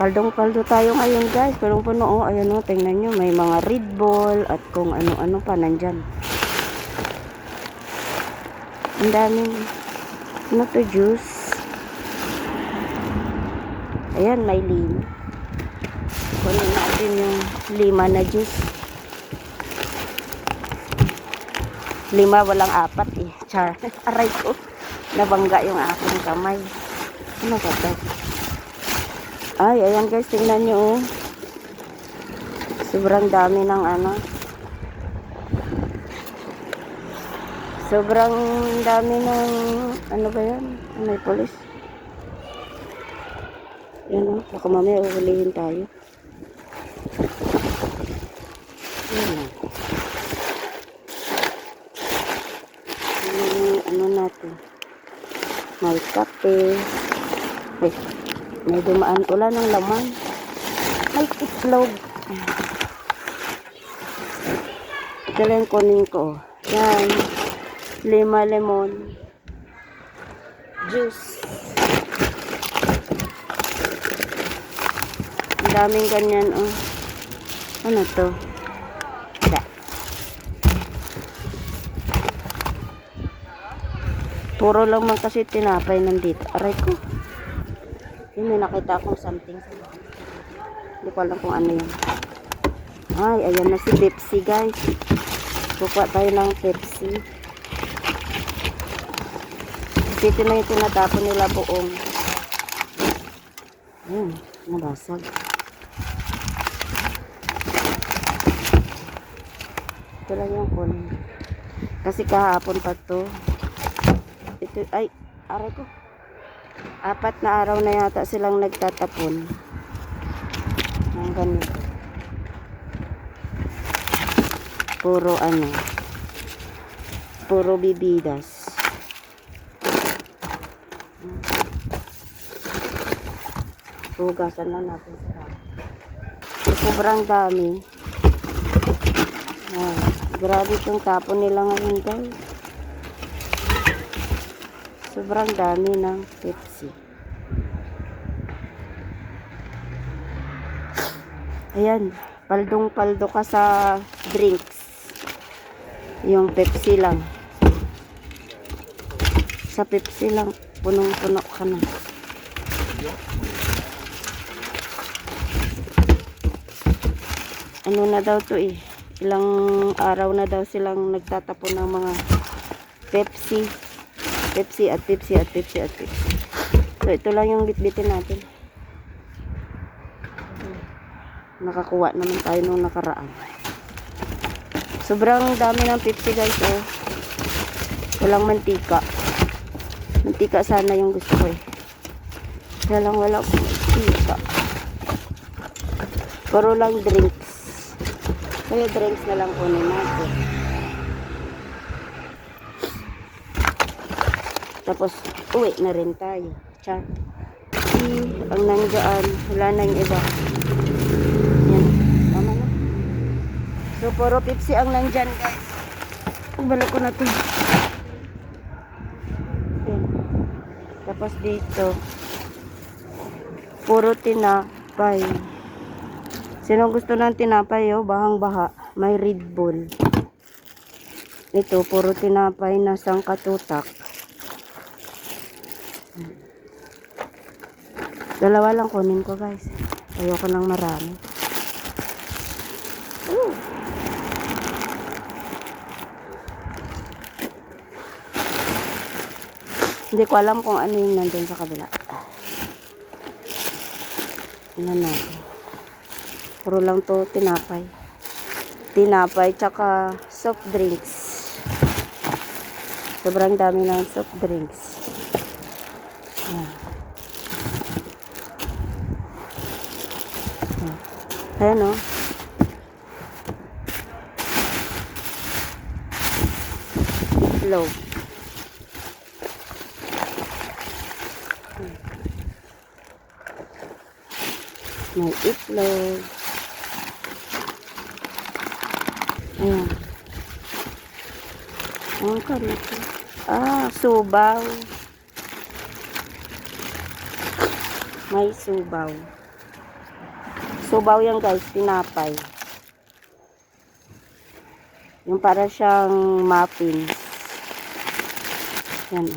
Kaldong-kaldo tayo ngayon guys. Punong-puno. Oh, ayan o. Tingnan nyo. May mga Red Bull at kung ano-ano pa nandyan. Ang daming ano to, juice. Ayan, may lima. Kunin natin yung lima na juice. Lima, walang apat eh. Char. Aray ko. Nabangga yung aking kamay. Ano ba ito? Ay, ayan guys, tingnan nyo. Sobrang dami ng ano. Sobrang dami ng ano ba yan? May polis. Yan o. Baka mamaya uhulihin tayo. Yan o. Ano natin? May kape. May dumaan ulan ng laman. May itlog. Ito lang kunin ko. Yan. 5 lemon. Juice. Ang daming ganyan. Oh. Ano to? Da. Puro lang man kasi tinapay nandito. Aray ko. Yun, may nakita akong something. Hindi ko alam kung ano yun. Ay, ayan na si Pepsi guys. Kukuha tayo ng Pepsi. Ito na yung tinatapon nila buong. Ayan, nabasag. Ito lang yung kunin. Kasi kahapon pa to. Ito, ay, aray ko. 4 na araw na yata silang nagtatapon ng ganito. Puro ano, puro bibidas. Hugasan lang natin sila. Sobrang dami. Grabe itong tapon nila ngayon guys. Sobrang dami ng Pepsi. Ayan, paldong-paldo ka sa drinks. Yung Pepsi lang. Sa Pepsi lang, punong-puno ka na. Ano na daw to eh. Ilang araw na daw silang nagtatapon ng mga Pepsi. Pepsi at Pepsi at Pepsi at Pepsi. So, ito lang yung bitbitin natin. Nakakuha naman tayo nung nakaraan. Sobrang dami ng Pepsi guys. Oh. Walang mantika. Mantika sana yung gusto ko eh. Kaya lang wala akong mantika. Puro lang drinks. Kaya drinks na lang kunin natin. Tapos, uwi na rin tayo. Char. Ang nandiyan, wala na yung iba. Yan. Tama na. So, puro Pepsi ang nandyan, guys. Balik ko na ito. Yan. Tapos dito, puro tinapay. Sino gusto ng tinapay, oh? Bahang-baha. May Red Bull. Ito, puro tinapay na sangkatutak. Dalawa lang kunin ko guys. Ayoko ng marami. Hindi ko alam kung ano yung nandun sa kabila. Ano natin. Puro lang to tinapay. Tinapay tsaka soft drinks. Sobrang dami ng soft drinks. Ayan o. Low. May itlog. Ayan. Ang kanito. Ah, subaw. May subaw. Subaw yan guys, tinapay. Yung para siyang muffins. Yan.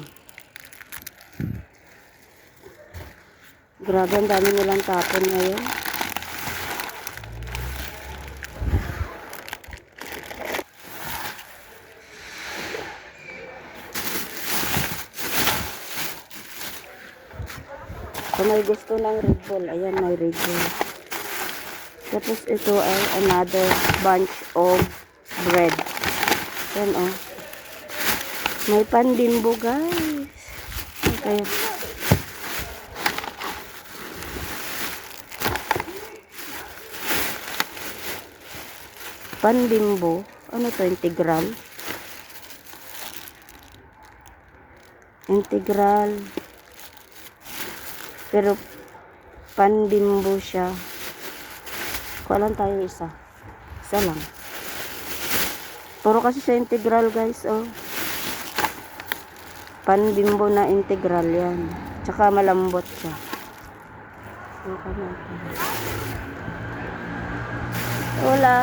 Grabe, ang dami nilang tapon ngayon. Kung may gusto ng Red Bull, ayan, may Red Bull. Tapos ito ay another bunch of bread. Yan oh. May Pan Bimbo guys. Okay. Pan Bimbo. Ano to? Integral? Integral. Pero Pan Bimbo siya. Kuha lang tayo isa. Isa lang. Puro kasi sa integral guys, oh. Pan Bimbo na integral yan. Tsaka malambot siya. Suka natin. Hola.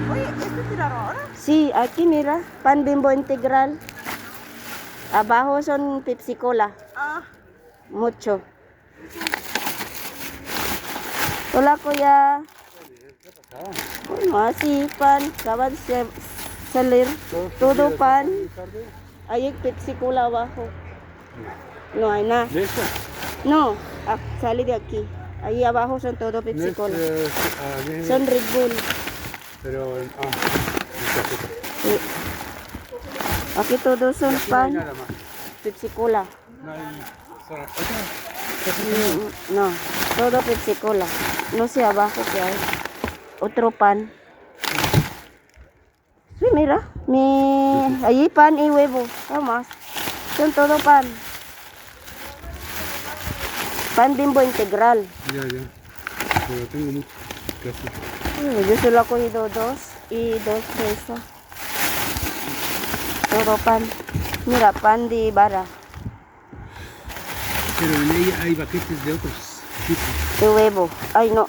Oye, ¿esto tiraron ahora? Sí, aquí mira. Pan Bimbo integral. Abajo son Pepsi Cola. Ah, Mucho. Hola, kuya. Bueno, así, pan. Acaba de salir. Todo pan. Hay Pepsi Cola abajo. No hay nada. ¿De esto? No, sale de aquí. Ahí abajo son todo No Pepsi es, Cola. de- Son Red Bull. pero, Sí. Aquí todos son aquí no hay pan. nada más. Pepsi Cola. No hay otra. No, todo Pepsi Cola. No sé abajo qué hay. Otro pan. Sí, mira. Allí pan y huevo. Vamos. Son todo pan. Pan Bimbo integral. Ya, ya. Pero tengo mucho. Casi. Yo solo he cogido 2 y 2 de eso. Todo pan. Mira, pan de vara. Pero en ella hay paquetes de otros tipos. De huevo. Ay, no.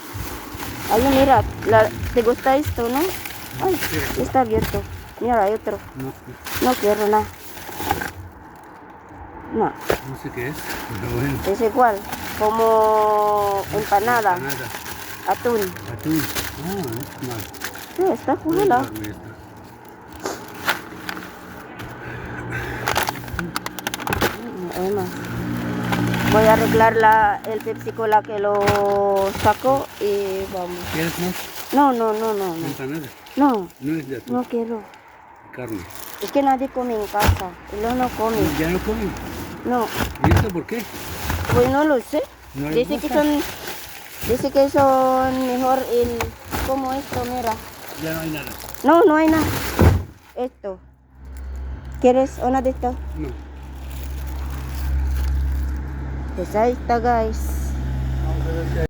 Ay, mira. ¿Te gusta esto, no? Ay, está abierto. Mira, hay otro. No, No quiero nada. No, no sé qué es, pero bueno. es igual. Como empanada. Nada. Atún. Atún. Ah, es mal. Sí, está Voy a jugada. llevarme esta. Además, voy a arreglar el Pepsi Cola que lo sacó y vamos. ¿Quieres más? No, no, no, no, no. Empanada. No, No es de atún. no quiero. Carne. Es que nadie come en casa. Y luego no come. ¿Ya no comen? No, ¿Y esto por qué? pues no lo sé. ¿No les Dice que gusta? dice que son mejor como esto, mira. Ya no hay nada. No, no hay nada. Esto. ¿Quieres una de estas? No. Pues ahí está, guys. Vamos a ver qué hay.